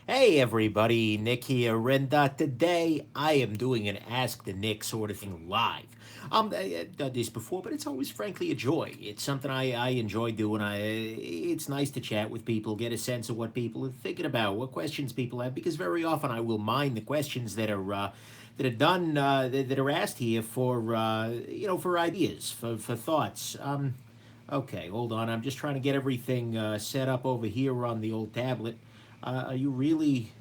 Hey everybody, Nick here, and today I am doing an Ask the Nick sort of thing live. I've done this before, but it's always frankly a joy. It's something I enjoy doing. It's nice to chat with people, get a sense of what people are thinking about, what questions people have, because very often I will mine the questions that are done that are asked here for for ideas, for thoughts. Okay, hold on. I'm just trying to get everything set up over here on the old tablet. Are you really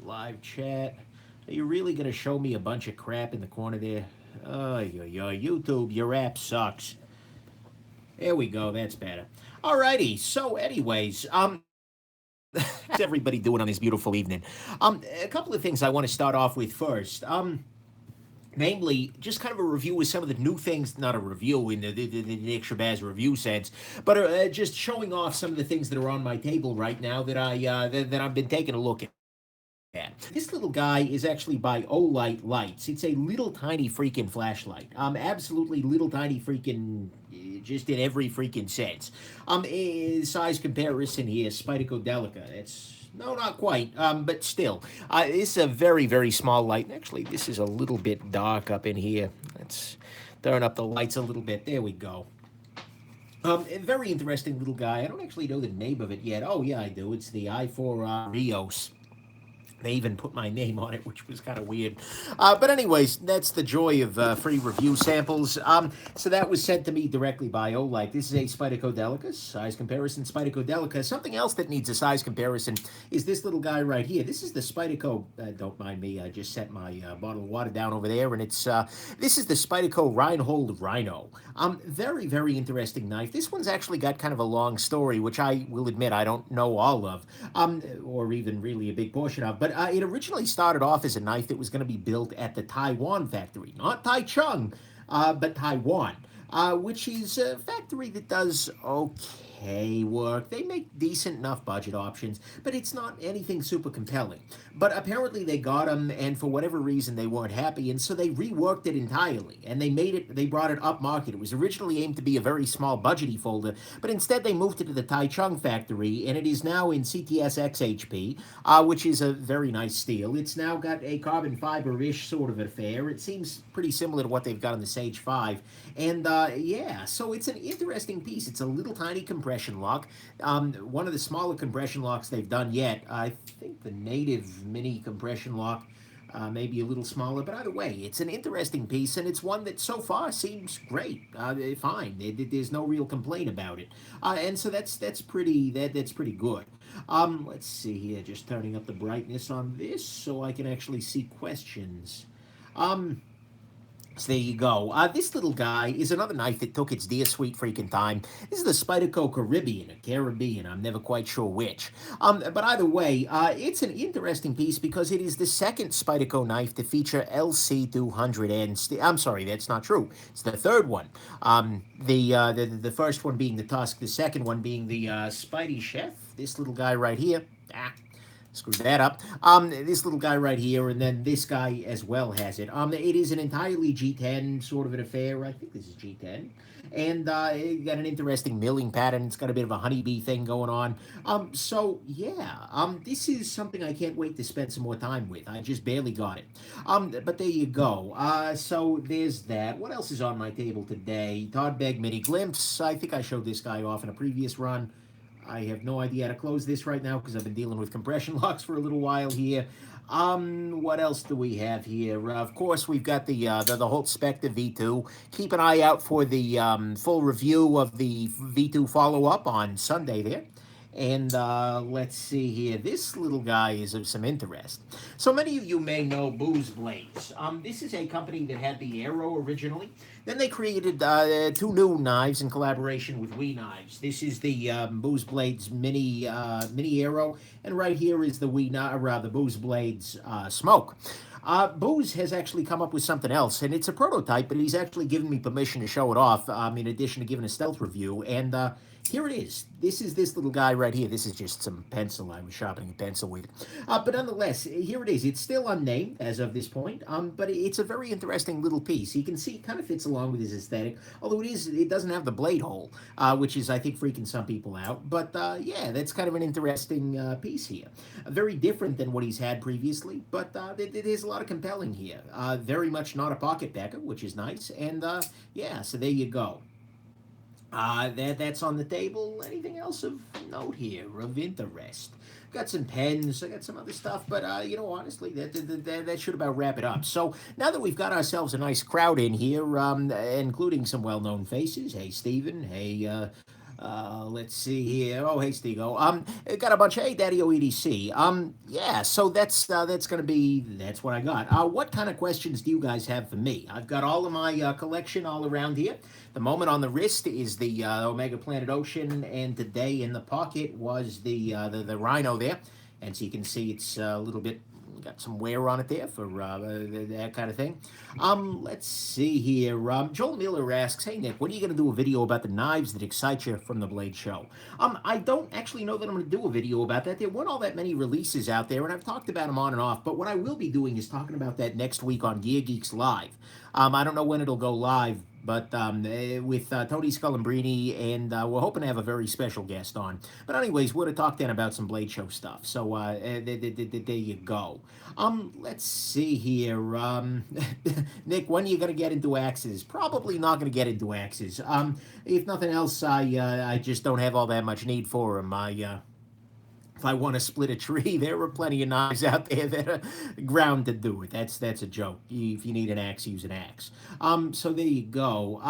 live chat? Are you really gonna show me a bunch of crap in the corner there? Oh, YouTube, your app sucks. There we go. That's better. Alrighty. So, anyways, how's everybody doing on this beautiful evening? A couple of things I want to start off with first. Namely, just kind of a review with some of the new things, not a review in the Nick Shabazz review sense, but just showing off some of the things that are on my table right now that I've been taking a look at. This little guy is actually by Olight Lights. It's a little tiny freaking flashlight. Absolutely little tiny freaking, just in every freaking sense. Size comparison here, Spyderco. It's no, not quite, but still, this is a very, very small light. Actually, this is a little bit dark up in here. Let's turn up the lights a little bit. There we go. A very interesting little guy. I don't actually know the name of it yet. Oh, yeah, I do. It's the i4 Rios. They even put my name on it, which was kind of weird. But anyways, that's the joy of free review samples. So that was sent to me directly by Olight. This is a Spyderco size comparison Spyderco. Something else that needs a size comparison is this little guy right here. This is the Spyderco. Don't mind me. I just set my bottle of water down over there, and it's this is the Spyderco Reinhold Rhino. Very, very interesting knife. This one's actually got kind of a long story, which I will admit I don't know all of, or even really a big portion of. But it originally started off as a knife that was going to be built at the Taiwan factory, not Taichung, but Taiwan, which is a factory that does okay work. They make decent enough budget options, but it's not anything super compelling. But apparently they got them, and for whatever reason they weren't happy, and so they reworked it entirely, and they brought it up market. It was originally aimed to be a very small budgety folder, but instead they moved it to the Taichung factory, and it is now in CTS XHP, which is a very nice steel. It's now got a carbon fiber-ish sort of affair. It seems pretty similar to what they've got on the Sage 5, and yeah, so it's an interesting piece. It's a little tiny compression lock, one of the smaller compression locks they've done yet. I think the native mini compression lock maybe a little smaller, but either way, it's an interesting piece, and it's one that so far seems great, fine. There's no real complaint about it, and so that's pretty good. Let's see here, just turning up the brightness on this so I can actually see questions. Um, so there you go. This little guy is another knife that took its dear sweet freaking time. This is the Spyderco Caribbean, or Caribbean, I'm never quite sure which. But either way, it's an interesting piece because it is the second Spyderco knife to feature LC200N. I'm sorry, that's not true. It's the third one. The first one being the Tusk, the second one being the Spidey Chef. This little guy right here. Screw that up. This little guy right here, and then this guy as well has it. It is an entirely G10 sort of an affair. I think this is G10. And it got an interesting milling pattern. It's got a bit of a honeybee thing going on. So yeah, this is something I can't wait to spend some more time with. I just barely got it. But there you go. So there's that. What else is on my table today? Todd Begg Mini Glimpse. I think I showed this guy off in a previous run. I have no idea how to close this right now because I've been dealing with compression locks for a little while here. What else do we have here? Of course, we've got the Holt Spectre V2. Keep an eye out for the full review of the V2 follow-up on Sunday there. And let's see here. This little guy is of some interest. So many of you may know Booz Blades. This is a company that had the Arrow originally. Then they created two new knives in collaboration with We Knives. This is the Booz Blades Mini Arrow, and right here is the the Booz Blades Smoke. Booz has actually come up with something else, and it's a prototype, but he's actually given me permission to show it off, in addition to giving a stealth review. And Here it is. This is this little guy right here. This is just some pencil. I was sharpening a pencil with. But nonetheless, here it is. It's still unnamed as of this point, but it's a very interesting little piece. You can see it kind of fits along with his aesthetic, although it doesn't have the blade hole, which is, I think, freaking some people out. But yeah, that's kind of an interesting piece here. Very different than what he's had previously, but there's a lot of compelling here. Very much not a pocket pecker, which is nice. And yeah, so there you go. That's on the table. Anything else of note here, of interest? Got some pens, I got some other stuff, but honestly, that should about wrap it up. So now that we've got ourselves a nice crowd in here, including some well-known faces. Hey, Steven. Hey, let's see here. Oh, hey, Stego. Got a bunch of hey, Daddy OEDC. Yeah. So that's gonna be that's what I got. What kind of questions do you guys have for me? I've got all of my collection all around here. The moment on the wrist is the Omega Planet Ocean, and today in the pocket was the Rhino there, and so you can see it's a little bit got some wear on it there for that kind of thing. Let's see here. Joel Miller asks, "Hey Nick, when are you going to do a video about the knives that excite you from the Blade Show?" I don't actually know that I'm going to do a video about that. There weren't all that many releases out there, and I've talked about them on and off. But what I will be doing is talking about that next week on Gear Geeks Live. I don't know when it'll go live, but with Tony Scullambrini, and we're hoping to have a very special guest on. But anyways, we're to talk then about some Blade Show stuff. So there you go. Let's see here. Nick, when are you going to get into axes? Probably not going to get into axes. If nothing else, I just don't have all that much need for them. If I want to split a tree, there are plenty of knives out there that are ground to do it. That's a joke. If you need an axe, use an axe. So there you go.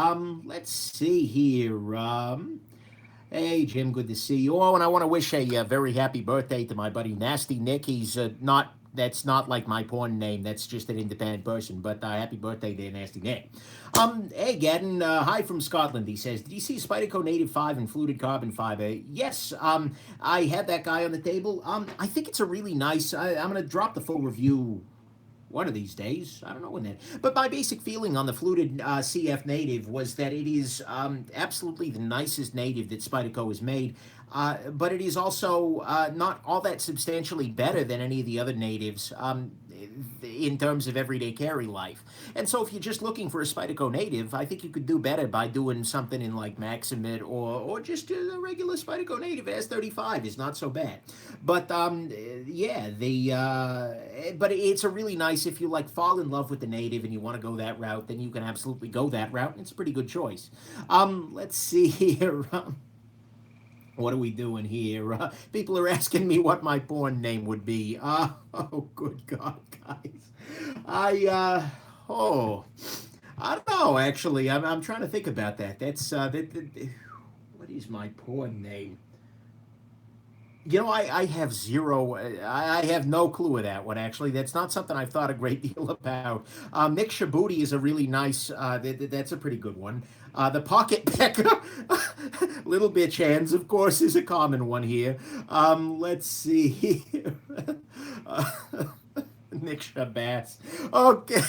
Let's see here. Hey, Jim, good to see you. Oh, and I want to wish a very happy birthday to my buddy Nasty Nick. He's not. That's not like my porn name. That's just an independent person. But happy birthday there, Nasty Nick. Hey, Gadden. Hi from Scotland. He says, did you see Spyderco Native 5 and fluted carbon fiber? Yes. I had that guy on the table. I think it's a really nice. I'm going to drop the full review one of these days. I don't know when that. But my basic feeling on the fluted CF Native was that it is absolutely the nicest native that Spyderco has made. But it is also not all that substantially better than any of the other natives in terms of everyday carry life. And so if you're just looking for a Spyderco native, I think you could do better by doing something in like Maximate or just a regular Spyderco native. S35 is not so bad. But yeah, but it's a really nice, if you like fall in love with the native and you want to go that route, then you can absolutely go that route. And it's a pretty good choice. Let's see here. What are we doing here? People are asking me what my porn name would be. Oh, good God, guys. I don't know, actually. I'm trying to think about that. That's, what is my porn name? You know, I have zero, I have no clue of that one, actually. That's not something I've thought a great deal about. Nick Shabuti is a really nice, that's a pretty good one. The Pocket Pecker, Little Bitch Hands, of course, is a common one here. Let's see here. Nick Shabazz. Okay.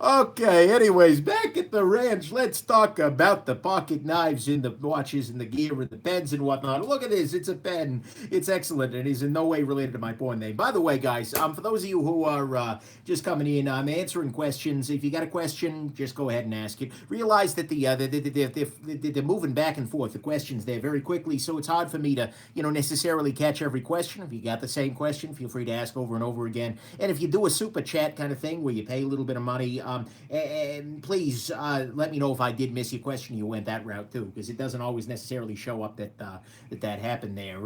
Okay, anyways, back at the ranch, let's talk about the pocket knives and the watches and the gear and the pens and whatnot. Look at this, it's a pen. It's excellent, and is in no way related to my porn name. By the way, guys, for those of you who are just coming in, I'm answering questions. If you got a question, just go ahead and ask it. Realize that they're moving back and forth, the questions there very quickly, so it's hard for me to, necessarily catch every question. If you got the same question, feel free to ask over and over again. And if you do a super chat kind of thing where you pay a little bit of money, and please let me know if I did miss your question. You went that route too, because it doesn't always necessarily show up that happened there.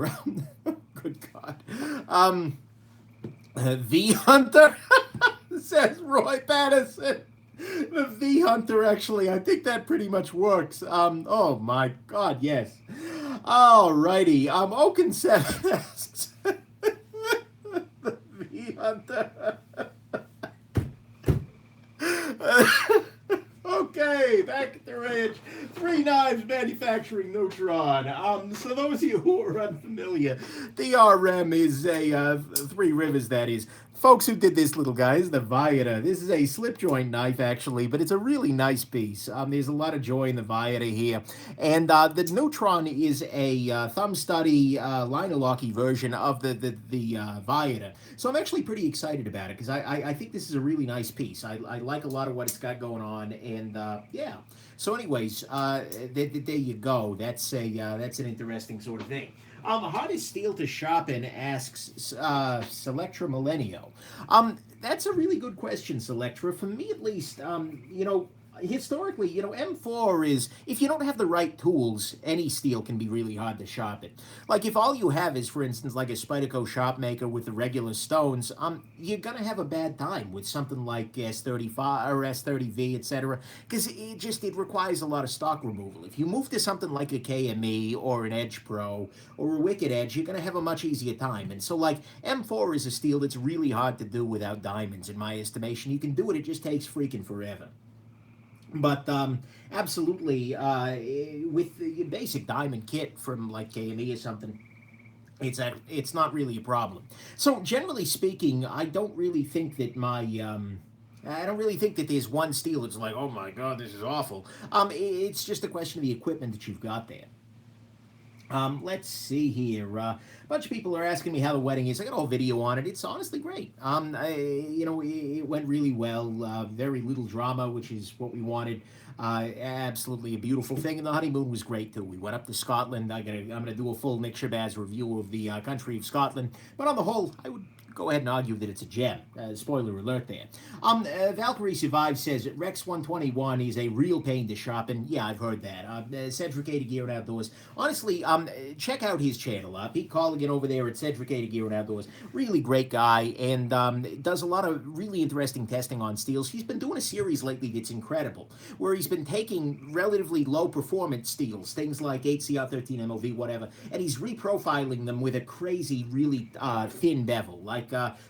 Good God. V Hunter says Roy Patterson. The V Hunter, actually, I think that pretty much works. Oh my God, yes. Alrighty. Oaken 7 asks the V Hunter. Okay, back at the ranch. Three Knives Manufacturing Neutron. So those of you who are unfamiliar, DRM is a Three Rivers, that is. folks who did this little guy. This is the Vieta. This is a slip joint knife, actually, but it's a really nice piece. There's a lot of joy in the Vieta here. And the Neutron is a thumb study, liner-locky version of the Vieta. So I'm actually pretty excited about it because I think this is a really nice piece. I like a lot of what it's got going on. And yeah. So anyways, there you go. That's an interesting sort of thing. Hardest steel to sharpen, asks Selectra Millennial. That's a really good question, Selectra. For me, at least, historically, M4 is, if you don't have the right tools, any steel can be really hard to sharpen. Like, if all you have is, for instance, like a Spyderco sharp maker with the regular stones, you're going to have a bad time with something like S35 or S30V, etc., because it requires a lot of stock removal. If you move to something like a KME or an Edge Pro or a Wicked Edge, you're going to have a much easier time. And so, like, M4 is a steel that's really hard to do without diamonds, in my estimation. You can do it, it just takes freaking forever. But absolutely, with the basic diamond kit from like KME or something, it's not really a problem. So generally speaking, I don't really think that I don't really think that there's one steel that's like, oh my god, this is awful. It's just a question of the equipment that you've got there. Let's see here. A bunch of people are asking me how the wedding is. I got a whole video on it. It's honestly great. It went really well. Very little drama, which is what we wanted. Absolutely a beautiful thing, and the honeymoon was great too. We went up to Scotland. I'm gonna do a full Nick Shabazz review of the country of Scotland. But on the whole, I would go ahead and argue that it's a gem. Spoiler alert there. Valkyrie Survive says Rex 121 is a real pain to sharpen. Yeah, I've heard that. Cedric A to Gear and Outdoors. Honestly, check out his channel. Pete Colligan over there at Cedric A to Gear and Outdoors. Really great guy, and does a lot of really interesting testing on steels. He's been doing a series lately that's incredible, where he's been taking relatively low performance steels, things like 8CR13 MOV, whatever, and he's reprofiling them with a crazy, really thin bevel. Like,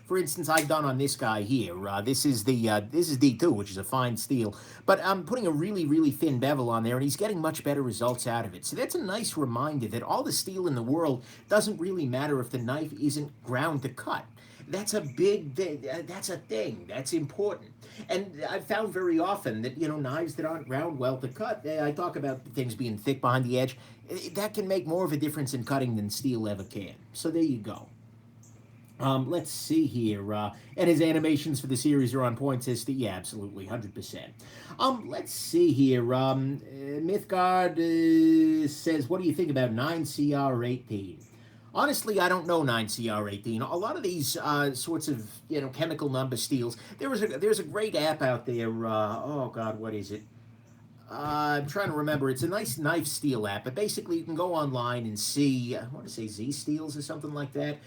for instance, I've done on this guy here. This is D2, which is a fine steel, but I'm putting a really, really thin bevel on there, and he's getting much better results out of it. So that's a nice reminder that all the steel in the world doesn't really matter if the knife isn't ground to cut. That's a big thing. That's a thing. That's important. And I've found very often that, knives that aren't ground well to cut, I talk about things being thick behind the edge, that can make more of a difference in cutting than steel ever can. So there you go. Let's see here. And his animations for the series are on point, says yeah, absolutely, 100%. Let's see here. Mythgard says, what do you think about 9CR18? Honestly, I don't know 9CR18. A lot of these sorts of, chemical number steels, there's a great app out there. Oh, God, what is it? I'm trying to remember. It's a nice knife steel app, but basically you can go online and see, I want to say Z Steels or something like that,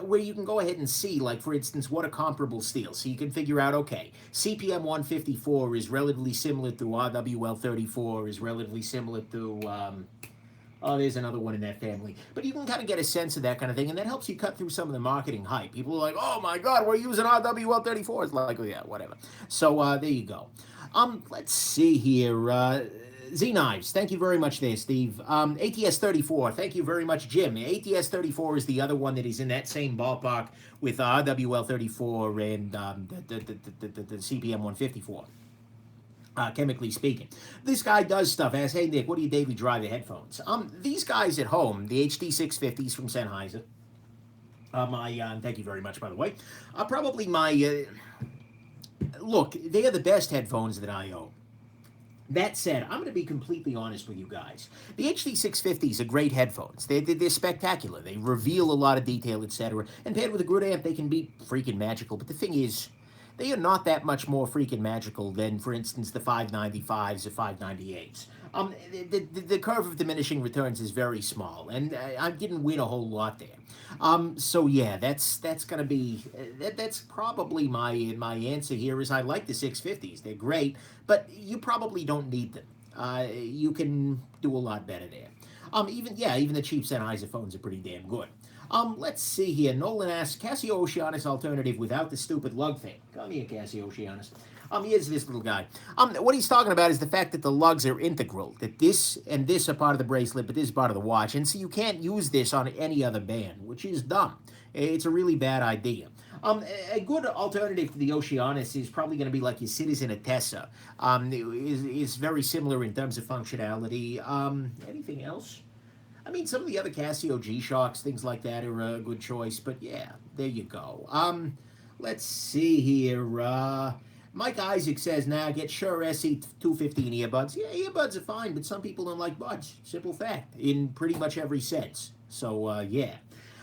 where you can go ahead and see, like, for instance, what a comparable steel. So you can figure out, okay, CPM 154 is relatively similar to RWL 34, is relatively similar to, oh, there's another one in that family. But you can kind of get a sense of that kind of thing, and that helps you cut through some of the marketing hype. People are like, oh my God, we're using RWL 34. It's like, oh yeah, whatever. So there you go. Let's see here. Z Knives, thank you very much there, Steve. ATS 34, thank you very much, Jim. ATS 34 is the other one that is in that same ballpark with RWL 34 and the CPM 154. Chemically speaking. This guy does stuff. Asks, hey Nick, what do you daily drive the headphones? These guys at home, the HD 650s from Sennheiser, thank you very much, by the way, probably my, look, they are the best headphones that I own. That said, I'm going to be completely honest with you guys. The HD 650s are great headphones. They're spectacular. They reveal a lot of detail, etc. And paired with a good amp, they can be freaking magical. But the thing is, they are not that much more freaking magical than, for instance, the 595s or 598s. The curve of diminishing returns is very small, and I didn't win a whole lot there. So yeah, that's gonna be that's probably my answer here. Is I like the 650s. They're great, but you probably don't need them. You can do a lot better there. Even the cheap Sennheiser phones are pretty damn good. Let's see here. Nolan asks, Casio Oceanus alternative without the stupid lug thing. Come here, Casio Oceanus. Here's this little guy. What he's talking about is the fact that the lugs are integral, that this and this are part of the bracelet, but this is part of the watch, and so you can't use this on any other band, which is dumb. It's a really bad idea. A good alternative to the Oceanus is probably going to be like your Citizen Atessa. Is very similar in terms of functionality. Anything else? I mean, some of the other Casio G-Shocks, things like that, are a good choice. But yeah, there you go. Let's see here. Mike Isaac says, "Now get Shure SE215 earbuds. Yeah, earbuds are fine, but some people don't like buds. Simple fact, in pretty much every sense. So yeah.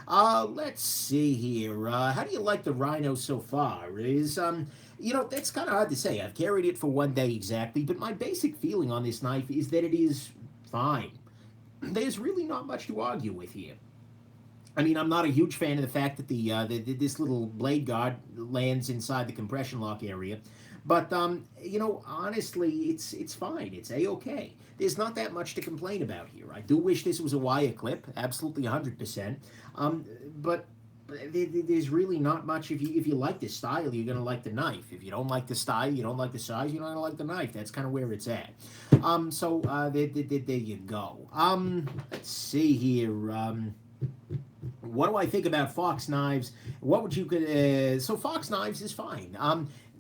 Let's see here. How do you like the Rhino so far? That's kind of hard to say. I've carried it for 1 day exactly, but my basic feeling on this knife is that it is fine. There's really not much to argue with here. I mean, I'm not a huge fan of the fact that this little blade guard lands inside the compression lock area, but honestly, it's fine. It's a-okay. There's not that much to complain about here. I do wish this was a wire clip, absolutely 100%. But there's really not much. If you like the style, you're gonna like the knife. If you don't like the style, you don't like the size, you're not gonna like the knife. That's kind of where it's at. There you go. Let's see here. What do I think about Fox knives? What would you so Fox knives is fine.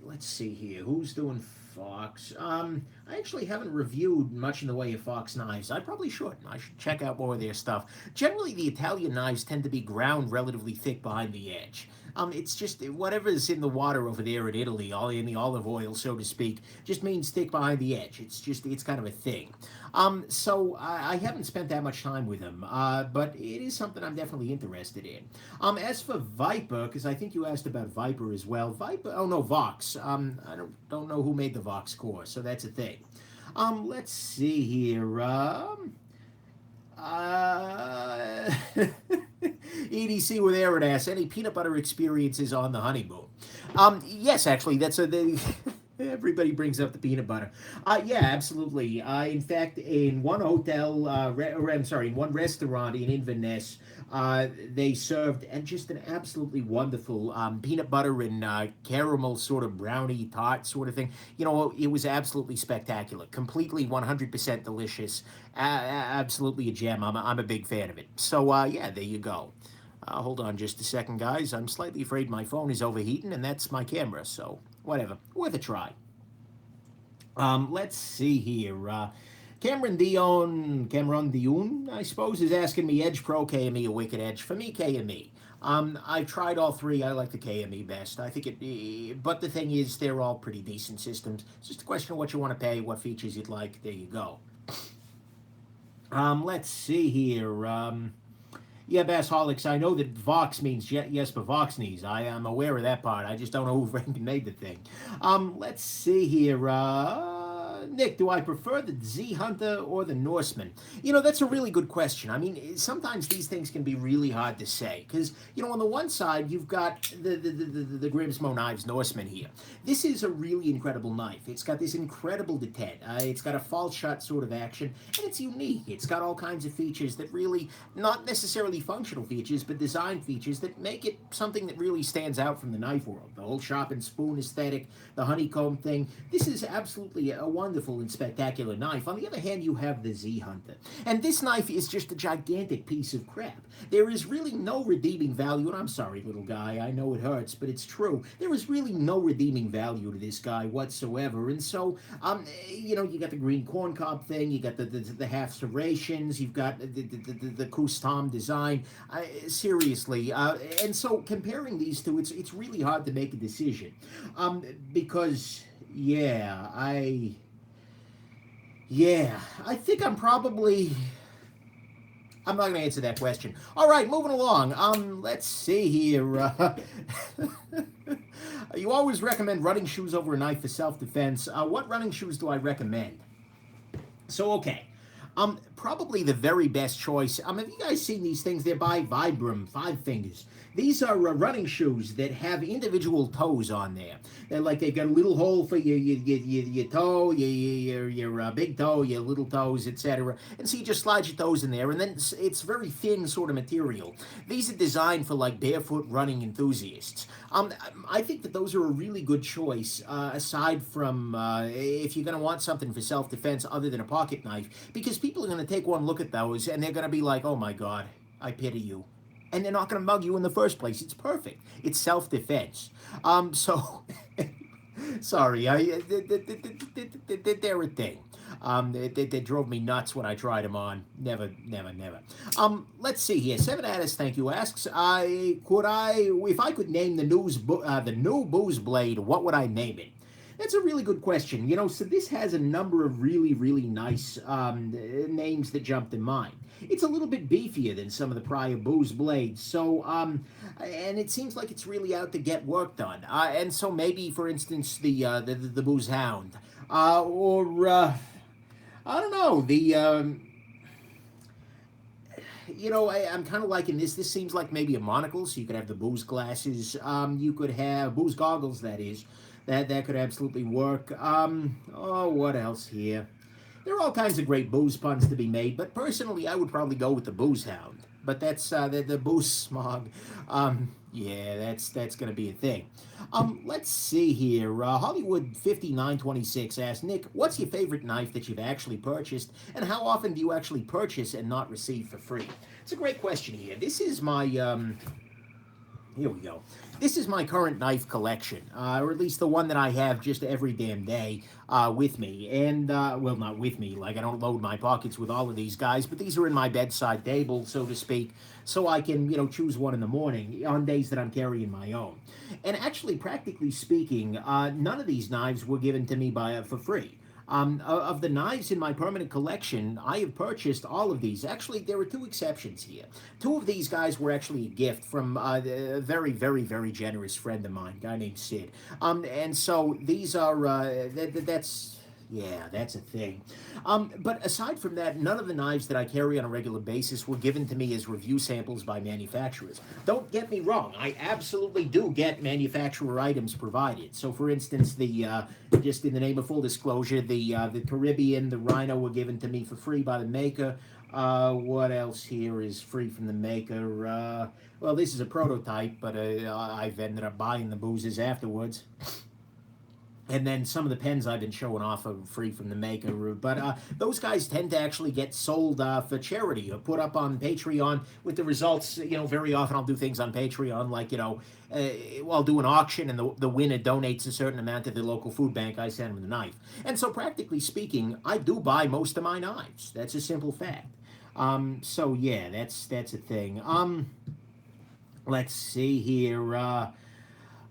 Let's see here. Who's doing Fox? I actually haven't reviewed much in the way of Fox knives. I probably should. I should check out more of their stuff. Generally, the Italian knives tend to be ground relatively thick behind the edge. It's just whatever's in the water over there in Italy, all in the olive oil, so to speak, just means thick behind the edge. It's kind of a thing. So I haven't spent that much time with them, but it is something I'm definitely interested in. As for Viper, because I think you asked about Viper as well. Viper, oh no, Vox. I don't know who made the Vox core, so that's a thing. Let's see here. EDC with Aerodas. Any peanut butter experiences on the honeymoon? Yes, actually, that's a. Everybody brings up the peanut butter. Yeah, absolutely. In fact, in one hotel, I'm sorry, in one restaurant in Inverness, they served and just an absolutely wonderful peanut butter and caramel sort of brownie tart sort of thing. It was absolutely spectacular, completely 100% delicious, absolutely a gem. I'm a big fan of it. So yeah, there you go. Hold on just a second, guys. I'm slightly afraid my phone is overheating, and that's my camera, so whatever. Worth a try. Let's see here. Cameron Dion, I suppose, is asking me Edge Pro, KME, or Wicked Edge. For me, KME. I've tried all three. I like the KME best. I think but the thing is, they're all pretty decent systems. It's just a question of what you want to pay, what features you'd like. There you go. Let's see here. Yeah, Bassholics, I know that Vox means yes, but Vox knees. I am aware of that part. I just don't know who freaking made the thing. Let's see here. Nick, do I prefer the Z Hunter or the Norseman? That's a really good question. I mean, sometimes these things can be really hard to say because, on the one side, you've got the Grimsmo Knives Norseman here. This is a really incredible knife. It's got this incredible detent. It's got a false shot sort of action, and it's unique. It's got all kinds of features that really, not necessarily functional features, but design features that make it something that really stands out from the knife world. The whole sharp and spoon aesthetic, the honeycomb thing. This is absolutely a wonderful and spectacular knife. On the other hand, you have the Z Hunter. And this knife is just a gigantic piece of crap. There is really no redeeming value, and I'm sorry, little guy, I know it hurts, but it's true. There is really no redeeming value to this guy whatsoever. And so, you got the green corn cob thing, you got the half serrations, you've got the custom design. Seriously. And so comparing these two, it's really hard to make a decision. Because, I think I'm not going to answer that question. All right, moving along. Let's see here. You always recommend running shoes over a knife for self-defense. What running shoes do I recommend? So, okay. Probably the very best choice. Have you guys seen these things? They're by Vibram, 5 Fingers. These are running shoes that have individual toes on there. They've got a little hole for your toe, your big toe, your little toes, etc. And so you just slide your toes in there, and then it's very thin sort of material. These are designed for barefoot running enthusiasts. I think that those are a really good choice, aside from if you're going to want something for self-defense other than a pocket knife, because people are going to take one look at those and they're going to be like, oh my God, I pity you. and they're not going to mug you in the first place. It's perfect. It's self-defense. So sorry, they're a thing. They drove me nuts when I tried them on. Never, never, never. Let's see here. Seven Addis, thank you, asks, if I could name the new booze blade, what would I name it? That's a really good question. So this has a number of really, really nice names that jump to mind. It's a little bit beefier than some of the prior booze blades, and it seems like it's really out to get work done. And so maybe, for instance, the booze hound, or I don't know, I'm kind of liking this. This seems like maybe a monocle, so you could have the booze glasses. You could have booze goggles, that is. That could absolutely work. What else here? There are all kinds of great booze puns to be made, but personally, I would probably go with the booze hound. But that's the booze smog. Yeah, that's gonna be a thing. Let's see here. Hollywood 5926 asks, Nick, what's your favorite knife that you've actually purchased, and how often do you actually purchase and not receive for free? It's a great question here. This is my here we go. This is my current knife collection, or at least the one that I have just every damn day with me. And, well, not with me, like I don't load my pockets with all of these guys, but these are in my bedside table, so to speak, so I can, choose one in the morning on days that I'm carrying my own. And actually, practically speaking, none of these knives were given to me for free. Of the knives in my permanent collection, I have purchased all of these. Actually, there are two exceptions here. Two of these guys were actually a gift from a very, very, very generous friend of mine, a guy named Sid. And so these are, that's a thing. But aside from that, none of the knives that I carry on a regular basis were given to me as review samples by manufacturers. Don't get me wrong, I absolutely do get manufacturer items provided. So, for instance, just in the name of full disclosure, the Caribbean, the Rhino were given to me for free by the maker. What else here is free from the maker? Well, this is a prototype, but I've ended up buying the boozes afterwards. And then some of the pens I've been showing off are free from the maker. But those guys tend to actually get sold for charity or put up on Patreon with the results. Very often I'll do things on Patreon like, I'll do an auction and the winner donates a certain amount to the local food bank. I send them the knife. And so practically speaking, I do buy most of my knives. That's a simple fact. So yeah, that's a thing. Let's see here.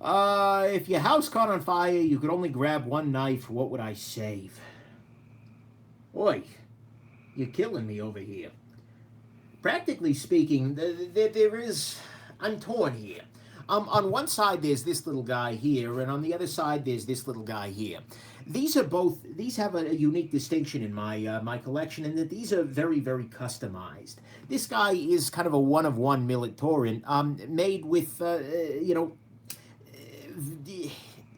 If your house caught on fire, you could only grab one knife, what would I save? Oi, you're killing me over here. Practically speaking, I'm torn here. On one side, there's this little guy here, and on the other side, there's this little guy here. These have a unique distinction in my collection, in that these are very, very customized. This guy is kind of a one-of-one millet torrent, made with,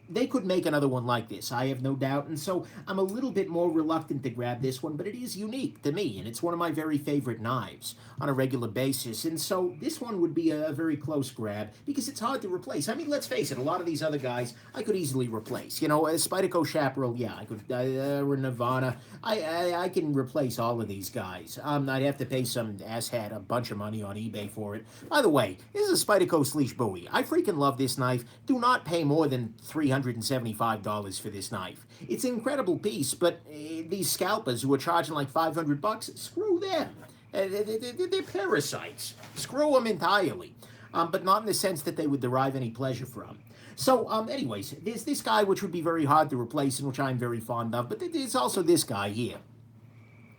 they could make another one like this, I have no doubt, and so I'm a little bit more reluctant to grab this one, but it is unique to me, and it's one of my very favorite knives on a regular basis, and so this one would be a very close grab, because it's hard to replace. I mean, let's face it, a lot of these other guys I could easily replace. A Spyderco Chaparral, yeah, I could, or Nirvana, I can replace all of these guys. I'd have to pay some asshat a bunch of money on eBay for it. By the way, this is a Spyderco Sleesh Bowie. I freaking love this knife. Do not pay more than $375 for this knife. It's an incredible piece, but these scalpers who are charging like $500, screw them. They're parasites. Screw them entirely. But not in the sense that they would derive any pleasure from. So, anyways, there's this guy which would be very hard to replace and which I'm very fond of, but there's also this guy here,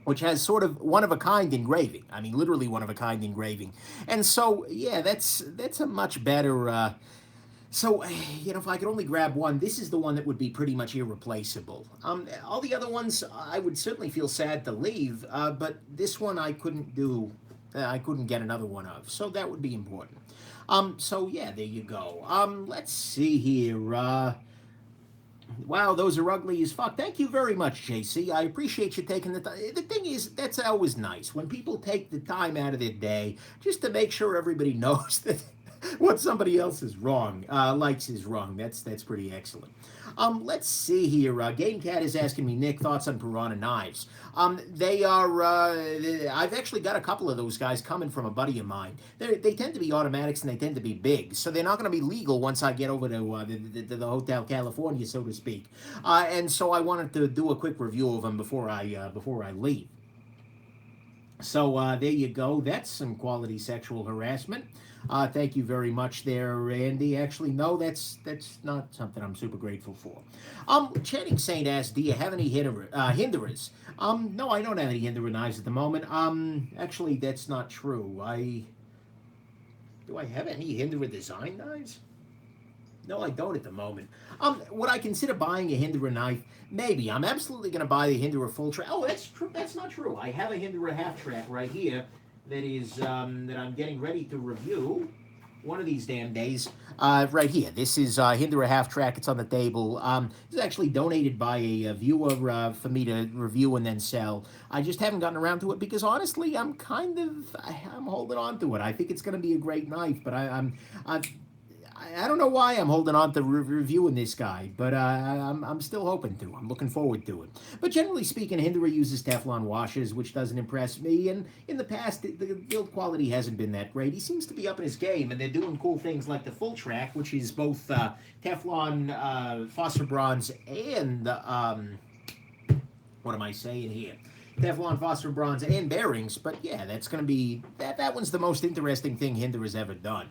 which has sort of one-of-a-kind engraving. I mean, literally one-of-a-kind engraving. And so, yeah, that's a much better... So, if I could only grab one, this is the one that would be pretty much irreplaceable. All the other ones, I would certainly feel sad to leave, but this one I couldn't do. I couldn't get another one of, so that would be important. So, yeah, there you go. Let's see here. Wow, those are ugly as fuck. Thank you very much, JC. I appreciate you taking the time. The thing is, that's always nice, when people take the time out of their day just to make sure everybody knows that What somebody else is wrong, likes is wrong. That's pretty excellent. Let's see here. Game Cat is asking me, Nick, thoughts on Piranha knives. They are. I've actually got a couple of those guys coming from a buddy of mine. They tend to be automatics and they tend to be big, so they're not going to be legal once I get over to the Hotel California, so to speak. And so I wanted to do a quick review of them before I leave. So there you go. That's some quality sexual harassment. Thank you very much there, Randy. Actually, no, that's not something I'm super grateful for. Channing Saint asked, "Do you have any hinderers?" No, I don't have any hinderer knives at the moment. Actually, that's not true. Do I have any hinderer design knives? No, I don't at the moment. Would I consider buying a Hinderer knife? Maybe. I'm absolutely going to buy the Hinderer full track. Oh, that's true. That's not true. I have a Hinderer half track right here that is that I'm getting ready to review one of these damn days. Right here. This is Hinderer half track. It's on the table. This is actually donated by a viewer for me to review and then sell. I just haven't gotten around to it because honestly, I'm holding on to it. I think it's going to be a great knife, but I don't know why I'm holding on to reviewing this guy, but I'm still hoping to. I'm looking forward to it. But generally speaking, Hinderer uses Teflon washers, which doesn't impress me. And in the past, the build quality hasn't been that great. He seems to be up in his game, and they're doing cool things like the Full Track, which is both Teflon, phosphor bronze, and what am I saying here? Teflon, phosphor bronze, and bearings. But yeah, that's going to be that one's the most interesting thing Hinder has ever done.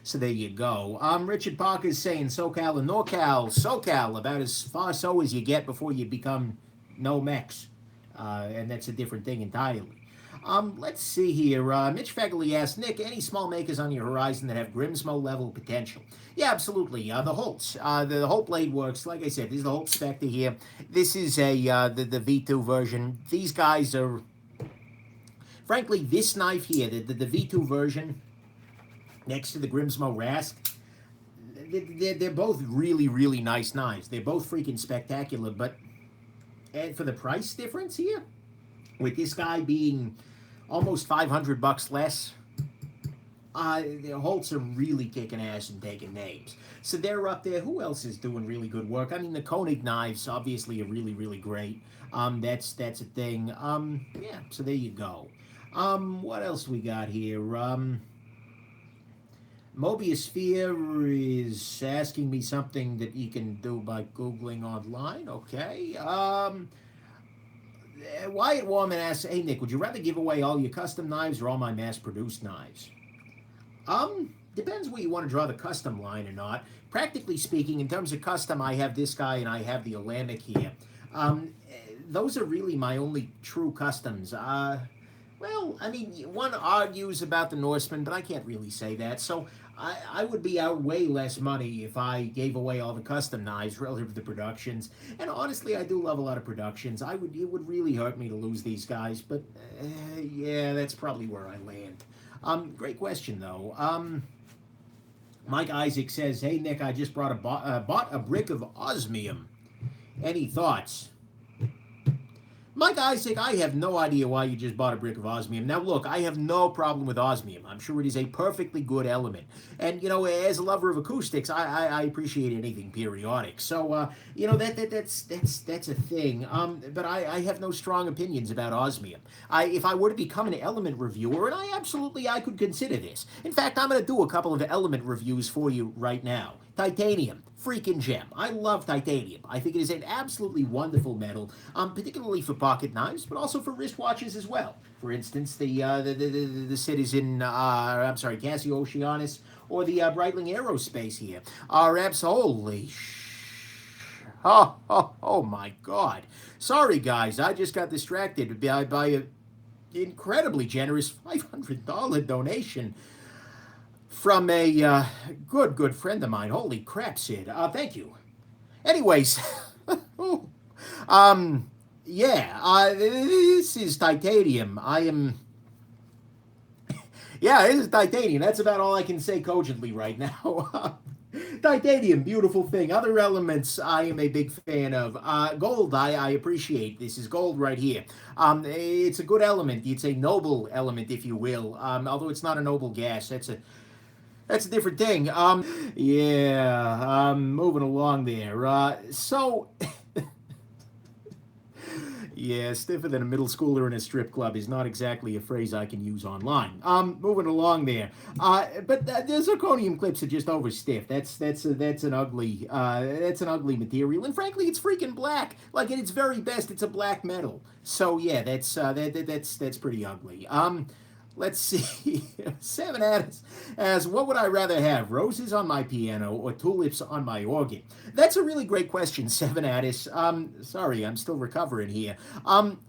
So there you go. Richard Parker is saying SoCal and NorCal. SoCal, about as far so as you get before you become no Mex. And that's a different thing entirely. Let's see here. Mitch Fegley asked, Nick, any small makers on your horizon that have Grimsmo level potential? Yeah, absolutely. The Holtz. The Holt blade works. Like I said, this is the Holt Spectre here. This is the V2 version. These guys are, frankly, this knife here, the V2 version, next to the Grimsmo Rask, they're both really, really nice knives. They're both freaking spectacular, but and for the price difference here, with this guy being almost $500 less, the Holtz are really kicking ass and taking names. So they're up there. Who else is doing really good work? I mean, the Koenig knives obviously are really, really great. That's a thing. Yeah, so there you go. What else we got here? Mobius Sphere is asking me something that you can do by Googling online. Okay. Wyatt Warman asks, hey, Nick, would you rather give away all your custom knives or all my mass-produced knives? Depends where you want to draw the custom line or not. Practically speaking, in terms of custom, I have this guy and I have the Olamic here. Those are really my only true customs. Well, I mean, one argues about the Norseman, but I can't really say that. So I would be out way less money if I gave away all the custom knives relative to the productions. And honestly, I do love a lot of productions. It would really hurt me to lose these guys, but yeah, that's probably where I land. Great question, though. Mike Isaac says, hey, Nick, I just bought a brick of osmium. Any thoughts? Mike Isaac, I have no idea why you just bought a brick of osmium. Now, look, I have no problem with osmium. I'm sure it is a perfectly good element. And, you know, as a lover of acoustics, I appreciate anything periodic. So, you know, that's a thing. But I have no strong opinions about osmium. If I were to become an element reviewer, and I could consider this. In fact, I'm going to do a couple of element reviews for you right now. Titanium. Freaking gem. I love titanium. I think it is an absolutely wonderful metal, particularly for pocket knives, but also for wristwatches as well. For instance, the Citizen, Casio Oceanus, or the Breitling Aerospace here are absolutely oh my God. Sorry, guys. I just got distracted by an incredibly generous $500 donation from a good friend of mine. Holy crap, Sid. Thank you. Anyways, yeah, this is titanium. Yeah, this is titanium. That's about all I can say cogently right now. Titanium, beautiful thing. Other elements I am a big fan of. Gold, I appreciate. This is gold right here. It's a good element. It's a noble element, if you will. Although it's not a noble gas. That's That's a different thing. Yeah, moving along there. Yeah, stiffer than a middle schooler in a strip club is not exactly a phrase I can use online. Moving along there. But the zirconium clips are just over stiff. That's an ugly material, and frankly, it's freaking black. Like at its very best, it's a black metal. So yeah, that's pretty ugly. Let's see. Seven Addis as what would I rather have, roses on my piano or tulips on my organ? That's a really great question, Seven Addis. Sorry, I'm still recovering here. Um,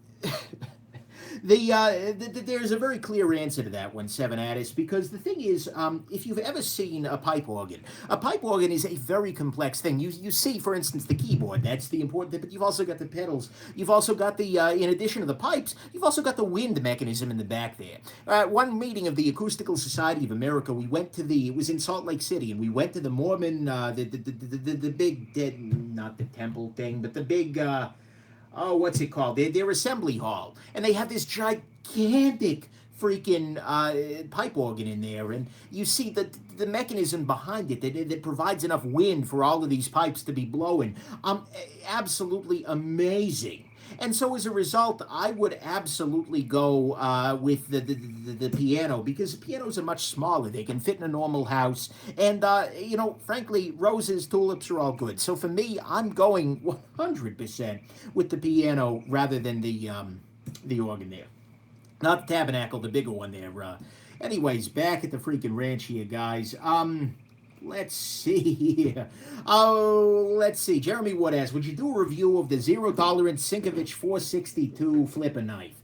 there's a very clear answer to that one, Seven Addis, because the thing is, if you've ever seen a pipe organ is a very complex thing. You see, for instance, the keyboard. That's the important thing, but you've also got the pedals. You've also got in addition to the pipes, you've also got the wind mechanism in the back there. One meeting of the Acoustical Society of America, we went to it was in Salt Lake City, and we went to the Mormon, the big, not the temple thing, but the big, what's it called? Their assembly hall, and they have this gigantic freaking pipe organ in there, and you see the mechanism behind it that provides enough wind for all of these pipes to be blowing. Absolutely amazing. And so as a result, I would absolutely go with the piano, because the pianos are much smaller. They can fit in a normal house. And, frankly, roses, tulips are all good. So for me, I'm going 100% with the piano rather than the organ there. Not the tabernacle, the bigger one there. Anyways, back at the freaking ranch here, guys. Let's see here. Oh, let's see. Jeremy Wood asks, would you do a review of the zero tolerance Sinkovich 462 flipper knife?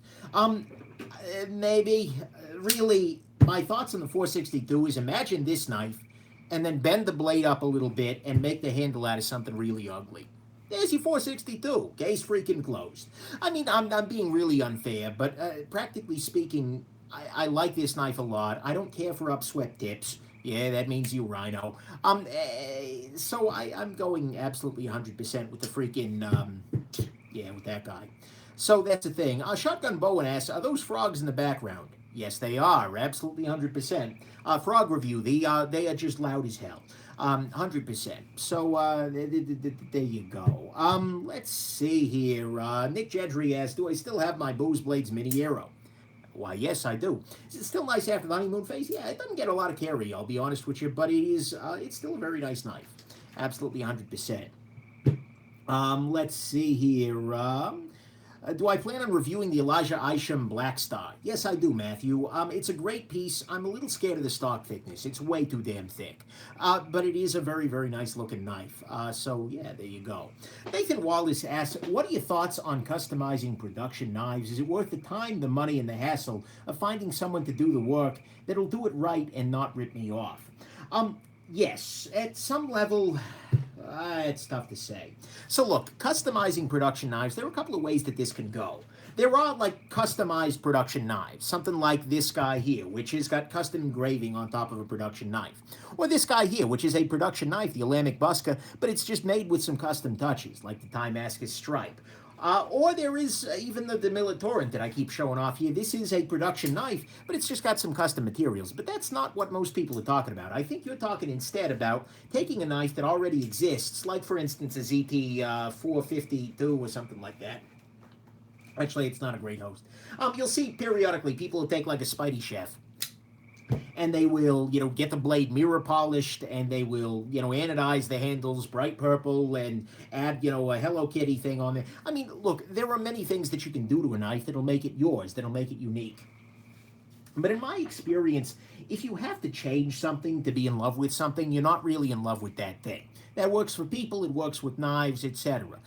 Maybe. Really, my thoughts on the 462 is imagine this knife and then bend the blade up a little bit and make the handle out of something really ugly. There's your 462. Case freaking closed. I mean, I'm being really unfair, but practically speaking, I like this knife a lot. I don't care for upswept tips. Yeah, that means you, Rhino. So I'm going absolutely 100% with the freaking, with that guy. So that's the thing. Shotgun Bowen asks, are those frogs in the background? Yes, they are. Absolutely 100%. Frog review, they are just loud as hell. 100%. So there you go. Let's see here. Nick Jedry asks, do I still have my Booze Blades Mini Arrow? Why, yes, I do. Is it still nice after the honeymoon phase? Yeah, it doesn't get a lot of carry, I'll be honest with you, but it's still a very nice knife. Absolutely 100%. Let's see here. Do I plan on reviewing the Elijah Isham Black Star? Yes, I do, Matthew. It's a great piece. I'm a little scared of the stock thickness. It's way too damn thick. But it is a very, very nice looking knife. So, yeah, there you go. Nathan Wallace asks, what are your thoughts on customizing production knives? Is it worth the time, the money, and the hassle of finding someone to do the work that'll do it right and not rip me off? Yes, at some level, it's tough to say. So look, customizing production knives, there are a couple of ways that this can go. There are like customized production knives, something like this guy here, which has got custom engraving on top of a production knife. Or this guy here, which is a production knife, the Alamic Buska, but it's just made with some custom touches, like the Timascus stripe. Or there is even the Militaurant that I keep showing off here. This is a production knife, but it's just got some custom materials. But that's not what most people are talking about. I think you're talking instead about taking a knife that already exists, like, for instance, a ZT 452 or something like that. Actually, it's not a great host. You'll see periodically people will take like a Spidey Chef, and they will, get the blade mirror polished, and they will, anodize the handles bright purple and add, a Hello Kitty thing on there. I mean, look, there are many things that you can do to a knife that'll make it yours, that'll make it unique. But in my experience, if you have to change something to be in love with something, you're not really in love with that thing. That works for people, it works with knives, etc.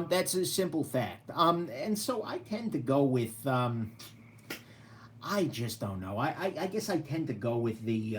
That's a simple fact. And so I tend to go with... I just don't know. I guess I tend to go with the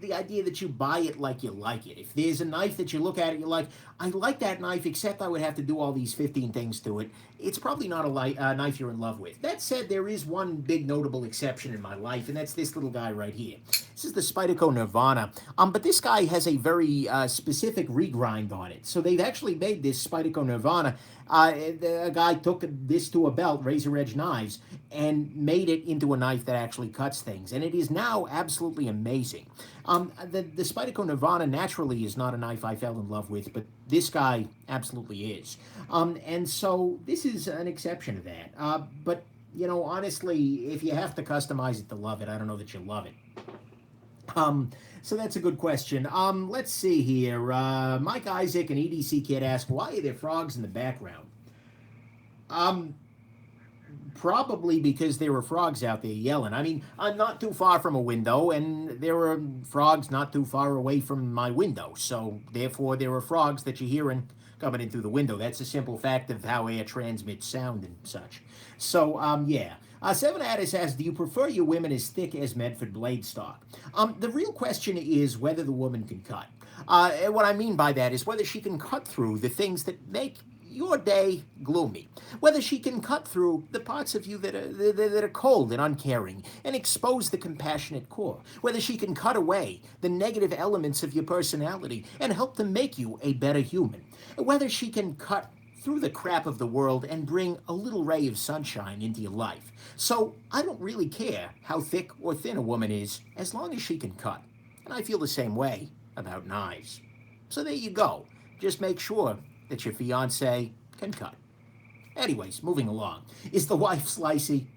the idea that you buy it like you like it. If there's a knife that you look at it, you're like, I like that knife, except I would have to do all these 15 things to it. It's probably not a knife you're in love with. That said, there is one big notable exception in my life, and that's this little guy right here. This is the Spyderco Nirvana. But this guy has a very specific regrind on it. So they've actually made this Spyderco Nirvana. A guy took this to a belt, razor edge knives, and made it into a knife that actually cuts things. And it is now absolutely amazing. The Spyderco Nirvana naturally is not a knife I fell in love with, but this guy absolutely is. And so this is an exception to that. But, you know, honestly, if you have to customize it to love it, I don't know that you love it. So that's a good question. Let's see here. Mike Isaac and EDC Kid ask, why are there frogs in the background? Probably because there were frogs out there yelling. I mean, I'm not too far from a window, and there were frogs not too far away from my window. So, therefore, there were frogs that you're hearing coming in through the window. That's a simple fact of how air transmits sound and such. So, yeah. Seven Addis asks, do you prefer your women as thick as Medford blade stock? The real question is whether the woman can cut. And what I mean by that is whether she can cut through the things that make your day gloomy. Whether she can cut through the parts of you that are cold and uncaring and expose the compassionate core. Whether she can cut away the negative elements of your personality and help to make you a better human. Whether she can cut through the crap of the world and bring a little ray of sunshine into your life. So I don't really care how thick or thin a woman is, as long as she can cut. And I feel the same way about knives. So there you go. Just make sure that your fiancé can cut. Anyways, moving along. Is the wife slicey?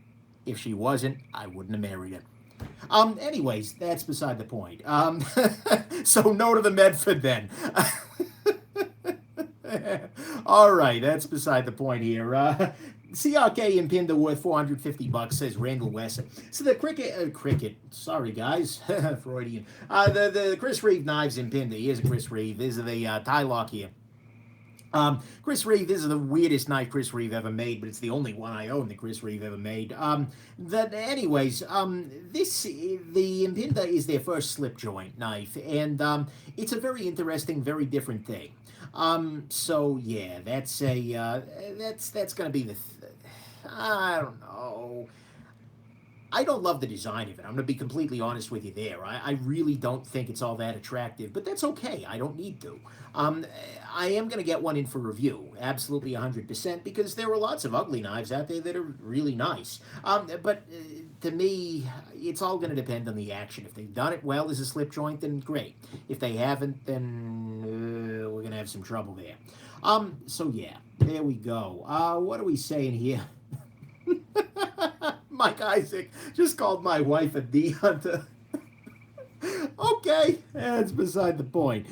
If she wasn't, I wouldn't have married her. Anyways, that's beside the point. So no to the Medford then. All right, that's beside the point here. CRK and Pinda worth $450, says Randall Wesson. So the cricket, sorry guys, Freudian. The Chris Reeve knives in Pinda. Here's a Chris Reeve. These are the tie lock here. Chris Reeve, this is the weirdest knife Chris Reeve ever made, but it's the only one I own that Chris Reeve ever made. Anyways, the Impinda is their first slip joint knife, and it's a very interesting, very different thing. So yeah, that's gonna be I don't know. I don't love the design of it. I'm going to be completely honest with you there. I really don't think it's all that attractive, but that's okay. I don't need to. I am going to get one in for review, absolutely 100%, because there are lots of ugly knives out there that are really nice. But to me, it's all going to depend on the action. If they've done it well as a slip joint, then great. If they haven't, then we're going to have some trouble there. So yeah, there we go. What are we saying here? Mike Isaac just called my wife a D hunter. Okay, that's beside the point.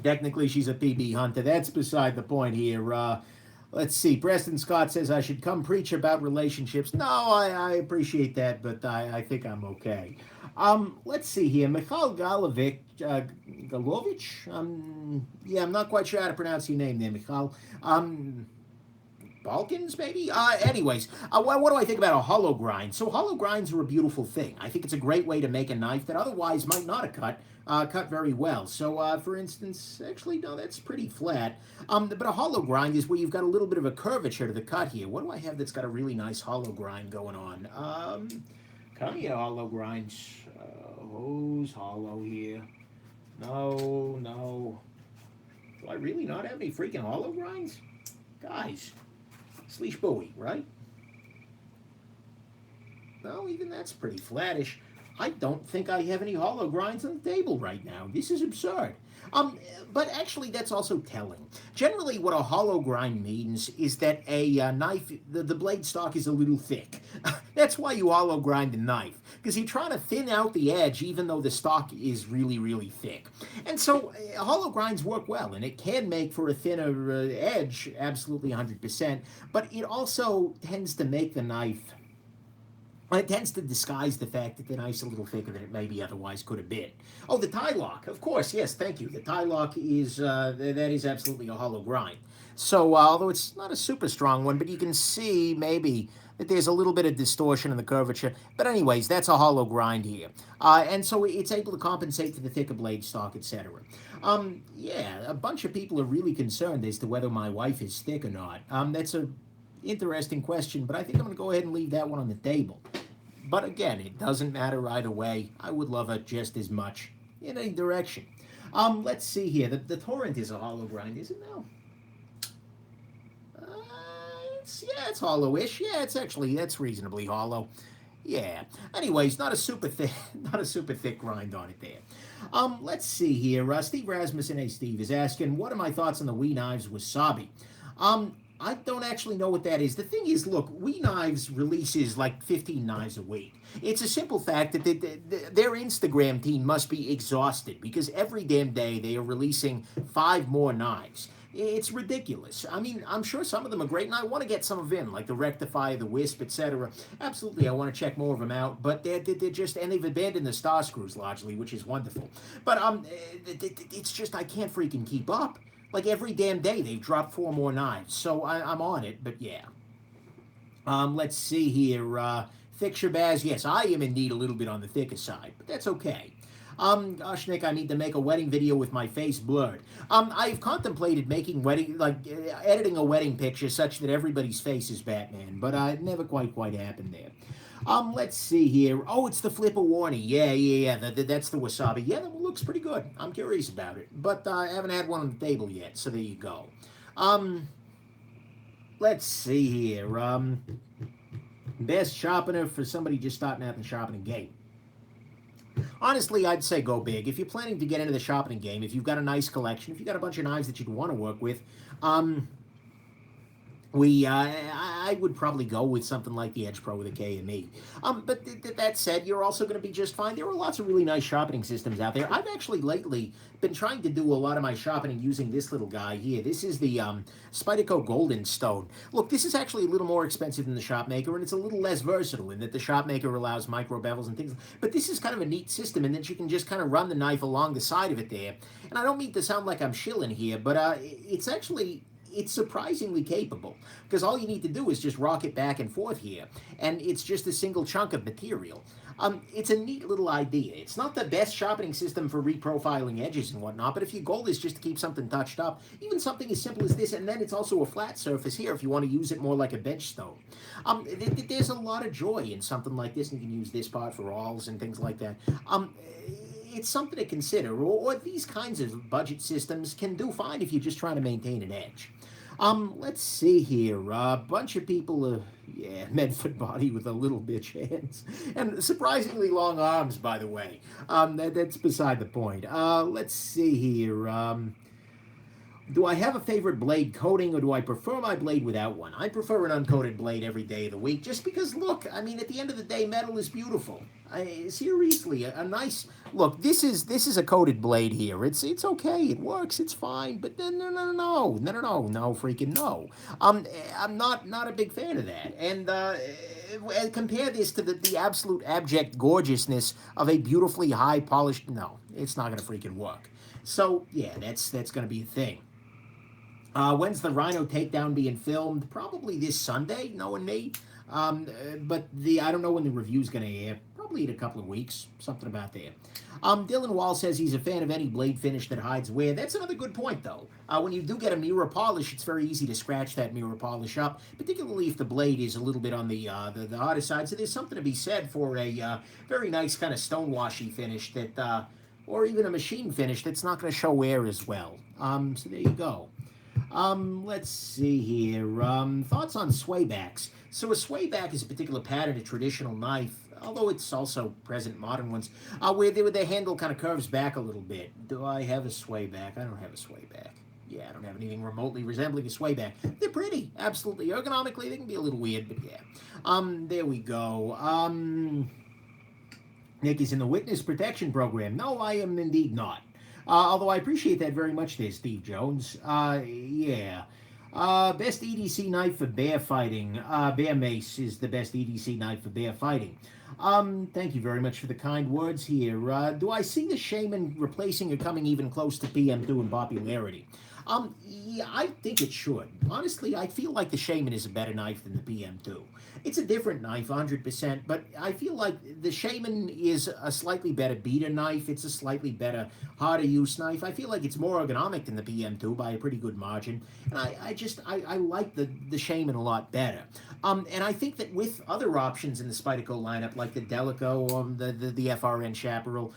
Technically, she's a PB hunter. That's beside the point here. Let's see. Preston Scott says I should come preach about relationships. No, I appreciate that, but I think I'm okay. Let's see here. Mikhail Galovich, yeah, I'm not quite sure how to pronounce your name there, Mikhail. Balkans, maybe? Anyways, what do I think about a hollow grind? So hollow grinds are a beautiful thing. I think it's a great way to make a knife that otherwise might not have cut very well. So, for instance, actually, no, that's pretty flat. But a hollow grind is where you've got a little bit of a curvature to the cut here. What do I have that's got a really nice hollow grind going on? Come here, hollow grinds. Who's hollow here? No. Do I really not have any freaking hollow grinds? Guys. Sleesh Bowie, right? No, even that's pretty flattish. I don't think I have any hollow grinds on the table right now. This is absurd. But actually, that's also telling. Generally, what a hollow grind means is that a knife, the blade stock is a little thick. That's why you hollow grind a knife, because you're trying to thin out the edge even though the stock is really, really thick. And so hollow grinds work well, and it can make for a thinner edge, absolutely 100%, but it also tends to make the knife, it tends to disguise the fact that the knife's a little thicker than it maybe otherwise could have been. Oh, the tie lock, of course, yes, thank you. The tie lock is, that is absolutely a hollow grind. So, although it's not a super strong one, but you can see maybe that there's a little bit of distortion in the curvature. But anyways, that's a hollow grind here. And so it's able to compensate for the thicker blade stock, etc. Yeah, a bunch of people are really concerned as to whether my wife is thick or not. That's a interesting question, but I think I'm going to go ahead and leave that one on the table. But again, it doesn't matter either way. I would love her just as much in any direction. Let's see here. The torrent is a hollow grind, is it now? Yeah, it's hollow-ish. Yeah, that's reasonably hollow. Yeah. Anyways, not a super thick, not a super thick grind on it there. Let's see here. Steve Rasmussen, hey Steve, is asking, what are my thoughts on the Wee Knives Wasabi? I don't actually know what that is. The thing is, look, Wee Knives releases like 15 knives a week. It's a simple fact that their Instagram team must be exhausted because every damn day they are releasing 5 more knives. It's ridiculous. I mean, I'm sure some of them are great, and I want to get some of them, like the Rectifier, the Wisp, etc. Absolutely, I want to check more of them out, but they're just, and they've abandoned the Star Screws largely, which is wonderful. But it's just, I can't freaking keep up. Like every damn day, they've dropped 4 more knives, so I'm on it, but yeah. Let's see here. Thick Shabazz, yes, I am indeed a little bit on the thicker side, but that's okay. Gosh, Nick, I need to make a wedding video with my face blurred. I've contemplated making editing a wedding picture such that everybody's face is Batman, but it never quite happened there. Let's see here. Oh, it's the Flipper Warning. Yeah. That's the Wasabi. Yeah, that one looks pretty good. I'm curious about it, but I haven't had one on the table yet, so there you go. Let's see here. Best sharpener for somebody just starting out in the sharpening game. Honestly, I'd say go big. If you're planning to get into the sharpening game, if you've got a nice collection, if you've got a bunch of knives that you'd want to work with, I would probably go with something like the Edge Pro with a KME. But that said, you're also going to be just fine. There are lots of really nice sharpening systems out there. I've actually lately been trying to do a lot of my sharpening using this little guy here. This is the Spyderco Golden Stone. Look, this is actually a little more expensive than the Shopmaker, and it's a little less versatile in that the Shopmaker allows micro bevels and things. But this is kind of a neat system in that you can just kind of run the knife along the side of it there. And I don't mean to sound like I'm shilling here, but it's surprisingly capable because all you need to do is just rock it back and forth here, and it's just a single chunk of material. It's a neat little idea. It's not the best sharpening system for reprofiling edges and whatnot, but if your goal is just to keep something touched up, even something as simple as this, and then it's also a flat surface here if you want to use it more like a bench stone. There's a lot of joy in something like this, and you can use this part for awls and things like that. It's something to consider, or these kinds of budget systems can do fine if you're just trying to maintain an edge. Let's see here. A bunch of people, Medford body with a little bitch hands. And surprisingly long arms, by the way. That's beside the point. Let's see here. Do I have a favorite blade coating, or do I prefer my blade without one? I prefer an uncoated blade every day of the week, just because, look, I mean, at the end of the day, metal is beautiful. Seriously, a nice look. This is a coated blade here. It's okay. It works. It's fine. But then no, freaking no. I'm not a big fan of that. And compare this to the absolute abject gorgeousness of a beautifully high polished. No, it's not gonna freaking work. So yeah, that's gonna be a thing. When's the Rhino takedown being filmed? Probably this Sunday, knowing me. But I don't know when the review's going to air. Probably in a couple of weeks, something about there. Dylan Wall says he's a fan of any blade finish that hides wear. That's another good point, though. When you do get a mirror polish, it's very easy to scratch that mirror polish up, particularly if the blade is a little bit on the harder side. So there's something to be said for a very nice kind of stonewashy finish that, or even a machine finish that's not going to show wear as well. So there you go. Let's see here. Thoughts on swaybacks. So a swayback is a particular pattern, a traditional knife, although it's also present in modern ones, where the handle kind of curves back a little bit. Do I have a swayback? I don't have a swayback. Yeah, I don't have anything remotely resembling a swayback. They're pretty, absolutely. Ergonomically, they can be a little weird, but yeah. There we go. Nick is in the witness protection program. No, I am indeed not. Although I appreciate that very much there, Steve Jones. Yeah. Best EDC knife for bear fighting. Bear mace is the best EDC knife for bear fighting. Thank you very much for the kind words here. Do I see the Shaman replacing or coming even close to PM2 in popularity? Yeah, I think it should. Honestly, I feel like the Shaman is a better knife than the PM2. It's a different knife, 100%, but I feel like the Shaman is a slightly better beater knife. It's a slightly better, harder use knife. I feel like it's more ergonomic than the PM2 by a pretty good margin. And I like the Shaman a lot better. And I think that with other options in the Spyderco lineup, like the Delico or the FRN Chaparral,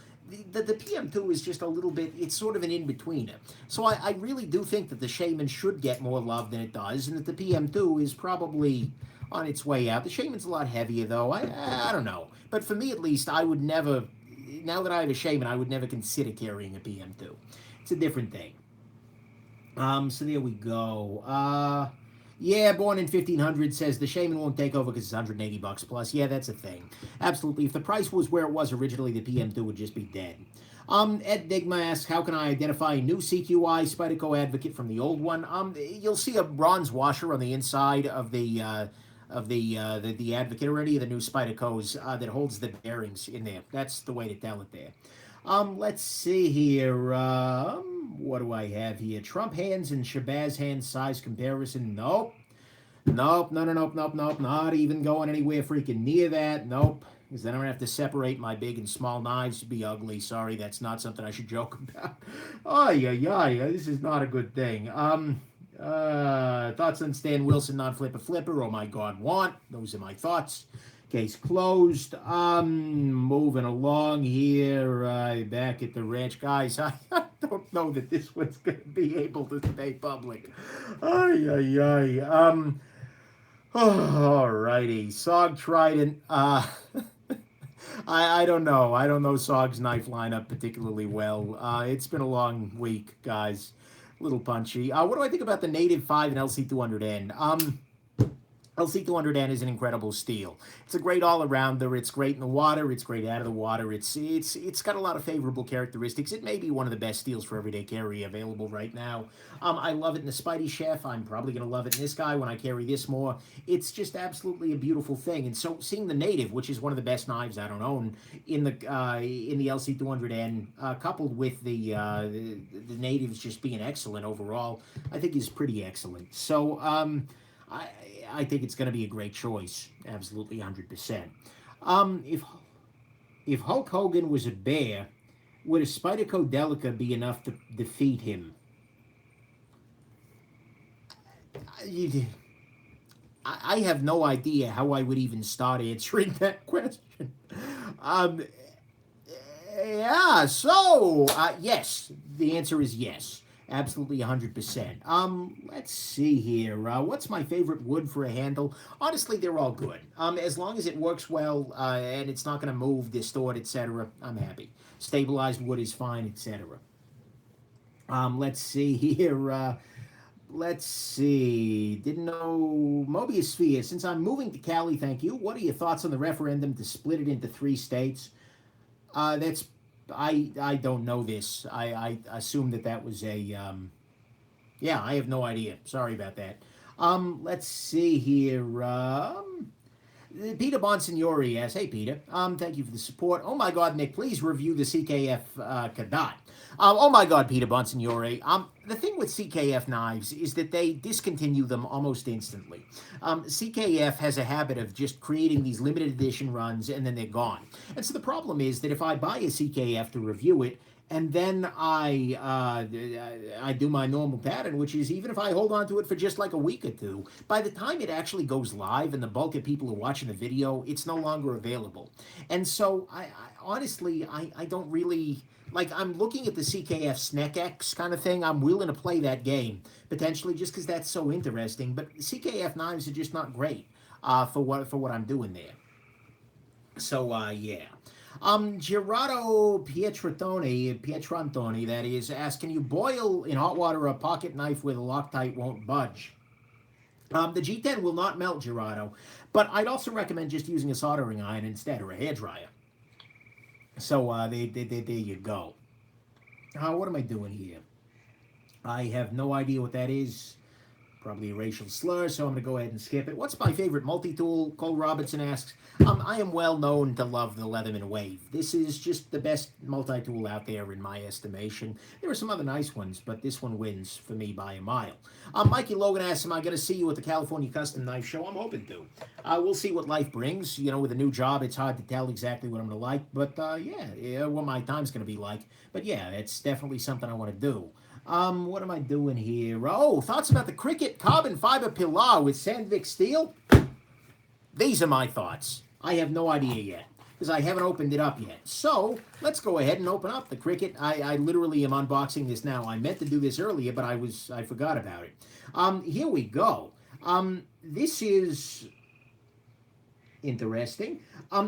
the PM2 is just a little bit, it's sort of an in-betweener. So I really do think that the Shaman should get more love than it does, and that the PM2 is probably on its way out. The Shaman's a lot heavier, though. I don't know. But for me, at least, I would never, now that I have a Shaman, I would never consider carrying a PM2. It's a different thing. So there we go. Yeah, born in 1500 says the Shaman won't take over because it's 180 bucks plus. Yeah, that's a thing. Absolutely. If the price was where it was originally, the PM2 would just be dead. Ed Digma asks, how can I identify a new CQI Spyderco Advocate from the old one? You'll see a bronze washer on the inside of the Advocate already, the new Spyderco's that holds the bearings in there. That's the way to tell it there. Let's see here. What do I have here? Trump hands and Shabazz hands size comparison. Nope. Nope. No, no, nope, nope, nope. Not even going anywhere freaking near that. Nope. Because then I'm going to have to separate my big and small knives to be ugly. Sorry, that's not something I should joke about. Oh, yeah. This is not a good thing. Thoughts on Stan Wilson, non-flipper flipper. Oh, my God, want. Those are my thoughts. Case closed. Moving along here. Back at the ranch. Guys, I don't know that this one's going to be able to stay public. Ay. Alrighty. Sog Trident. I don't know. I don't know Sog's knife lineup particularly well. It's been a long week, guys. A little punchy. What do I think about the Native 5 and LC200N? LC200N is an incredible steel. It's a great all-arounder. It's great in the water. It's great out of the water. It's got a lot of favorable characteristics. It may be one of the best steels for everyday carry available right now. I love it in the Spidey Chef. I'm probably going to love it in this guy when I carry this more. It's just absolutely a beautiful thing. And so seeing the Native, which is one of the best knives I don't own, in the LC200N, coupled with the Natives just being excellent overall, I think is pretty excellent. So I think it's going to be a great choice. Absolutely 100%. If Hulk Hogan was a bear, would a Spyderco Delica be enough to defeat him? I have no idea how I would even start answering that question. Yeah, so, yes. The answer is yes. Absolutely 100%. Let's see here. What's my favorite wood for a handle? Honestly, they're all good. As long as it works well and it's not going to move, distort, etc., I'm happy. Stabilized wood is fine, etc. Let's see here. Let's see. Didn't know Mobius Sphere. Since I'm moving to Cali, thank you. What are your thoughts on the referendum to split it into 3 states? That's I don't know this. I assume that was a yeah. I have no idea. Sorry about that. Let's see here. Peter Bonsignori asks, hey Peter, thank you for the support. Oh my God, Nick, please review the CKF Cadet. Oh my God, Peter Bonsignori. The thing with CKF knives is that they discontinue them almost instantly. CKF has a habit of just creating these limited edition runs and then they're gone. And so the problem is that if I buy a CKF to review it, and then I do my normal pattern, which is even if I hold on to it for just like a week or two, by the time it actually goes live and the bulk of people are watching the video, it's no longer available. And so I honestly don't really, like, I'm looking at the CKF SNEC X kind of thing. I'm willing to play that game, potentially, just because that's so interesting. But CKF knives are just not great for what I'm doing there. So, yeah. Gerardo Pietrantoni, that is, asks, can you boil in hot water a pocket knife where the Loctite won't budge? The G10 will not melt, Gerardo, but I'd also recommend just using a soldering iron instead, or a hairdryer. So, there you go. What am I doing here? I have no idea what that is. Probably a racial slur, so I'm going to go ahead and skip it. What's my favorite multi-tool? Cole Robertson asks. I am well known to love the Leatherman Wave. This is just the best multi-tool out there in my estimation. There are some other nice ones, but this one wins for me by a mile. Mikey Logan asks, am I going to see you at the California Custom Knife Show? I'm hoping to. We'll see what life brings. You know, with a new job, it's hard to tell exactly what I'm going to like, but yeah, what my time's going to be like. But yeah, it's definitely something I want to do. What am I doing here? Oh, thoughts about the Cricut carbon fiber Pilar with Sandvik steel? These are my thoughts. I have no idea yet, because I haven't opened it up yet. So, let's go ahead and open up the Cricut. I literally am unboxing this now. I meant to do this earlier, but I forgot about it. Here we go. This is interesting.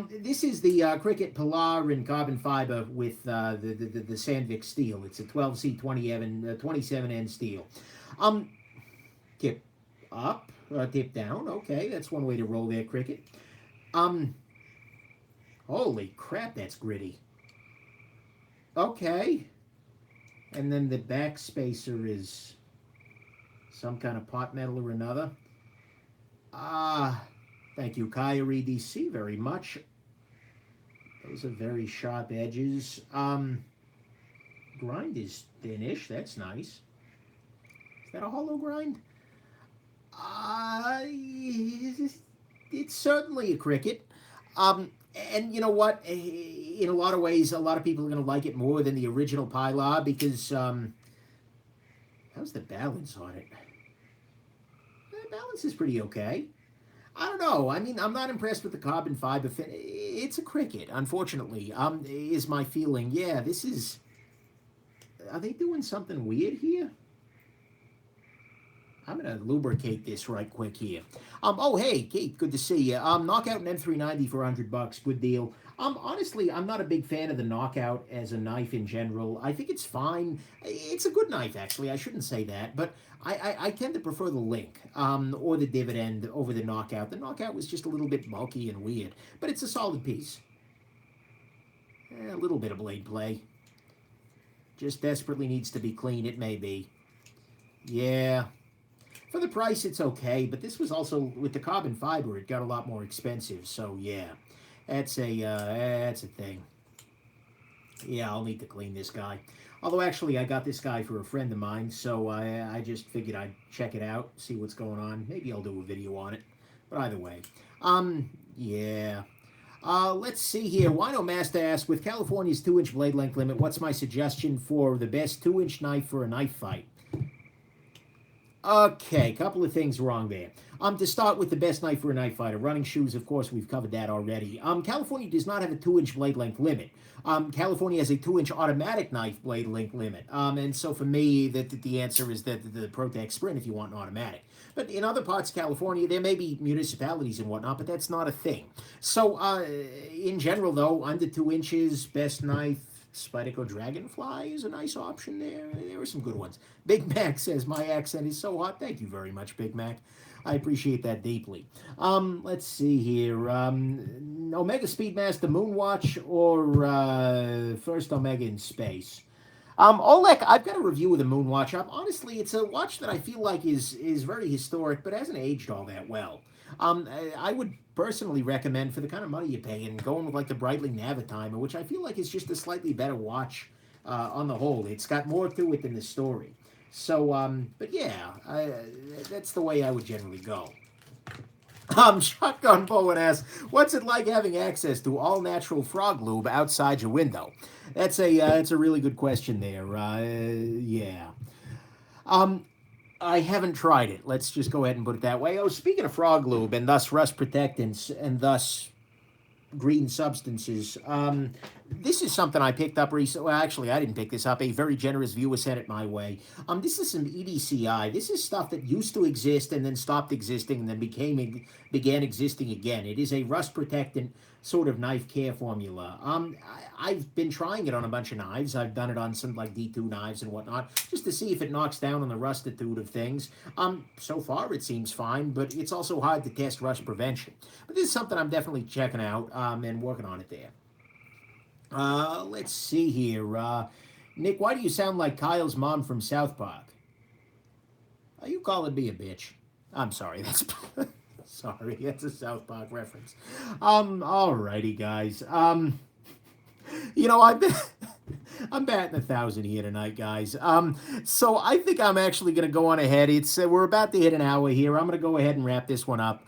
This is the Cricut Pilar in carbon fiber with the Sandvik steel. It's a 12C 27N steel. Tip up, tip down. Okay, that's one way to roll there, Cricut. Holy crap, that's gritty. Okay. And then the back spacer is some kind of pot metal or another. Thank you, Kaya EDC, very much. Those are very sharp edges. Grind is thinnish. That's nice. Is that a hollow grind? It's certainly a Cricut. And you know what? In a lot of ways, a lot of people are going to like it more than the original Pilar because how's the balance on it? The balance is pretty okay. I don't know. I mean, I'm not impressed with the carbon fiber fit. It's a Cricut, unfortunately, is my feeling. Yeah, this is... Are they doing something weird here? I'm going to lubricate this right quick here. Oh, hey, Kate, good to see you. Knockout an M390 for $100. Good deal. Honestly, I'm not a big fan of the Knockout as a knife in general. I think it's fine. It's a good knife, actually. I shouldn't say that, but I tend to prefer the Link or the Dividend over the Knockout. The Knockout was just a little bit bulky and weird, but it's a solid piece. A little bit of blade play. Just desperately needs to be clean. It may be. Yeah. For the price, it's okay, but this was also, with the carbon fiber, it got a lot more expensive, so yeah. That's a thing. Yeah, I'll need to clean this guy. Although, actually, I got this guy for a friend of mine, so I just figured I'd check it out, see what's going on. Maybe I'll do a video on it. But either way. Yeah. Let's see here. Wino Master asks, with California's 2-inch blade length limit, what's my suggestion for the best 2-inch knife for a knife fight? Okay, couple of things wrong there. To start with the best knife for a knife fighter. Running shoes, of course, we've covered that already. California does not have a 2-inch blade length limit. California has a 2-inch automatic knife blade length limit. And so for me, the answer is that the ProTech Sprint if you want an automatic. But in other parts of California, there may be municipalities and whatnot, but that's not a thing. So in general, though, under 2 inches, best knife, Spyderco Dragonfly is a nice option there. There are some good ones. Big Mac says, my accent is so hot. Thank you very much, Big Mac. I appreciate that deeply. Let's see here. Omega Speedmaster Moonwatch or First Omega in Space? Oleg, I've got a review of the Moonwatch. Honestly, it's a watch that I feel like is very historic, but hasn't aged all that well. I would personally recommend, for the kind of money you pay, and going with like the Breitling Navitimer, which I feel like is just a slightly better watch on the whole. It's got more to it than the story. So, but yeah, that's the way I would generally go. Shotgun Bowen asks, what's it like having access to all-natural frog lube outside your window? That's a really good question there. Yeah. I haven't tried it. Let's just go ahead and put it that way. Oh, speaking of frog lube and thus rust protectants and thus green substances, this is something I picked up recently. Well, actually, I didn't pick this up. A very generous viewer sent it my way. This is some EDCI. This is stuff that used to exist and then stopped existing and then began existing again. It is a rust protectant sort of knife care formula. I've been trying it on a bunch of knives. I've done it on some like D2 knives and whatnot, just to see if it knocks down on the rustitude of things. So far it seems fine, but it's also hard to test rust prevention. But this is something I'm definitely checking out and working on it there. Let's see here. Nick, why do you sound like Kyle's mom from South Park? Are you calling me a bitch? I'm sorry. That's sorry. That's a South Park reference. Alrighty, guys. I've been I'm batting 1,000 here tonight, guys. So I think I'm actually gonna go on ahead. It's we're about to hit an hour here. I'm gonna go ahead and wrap this one up.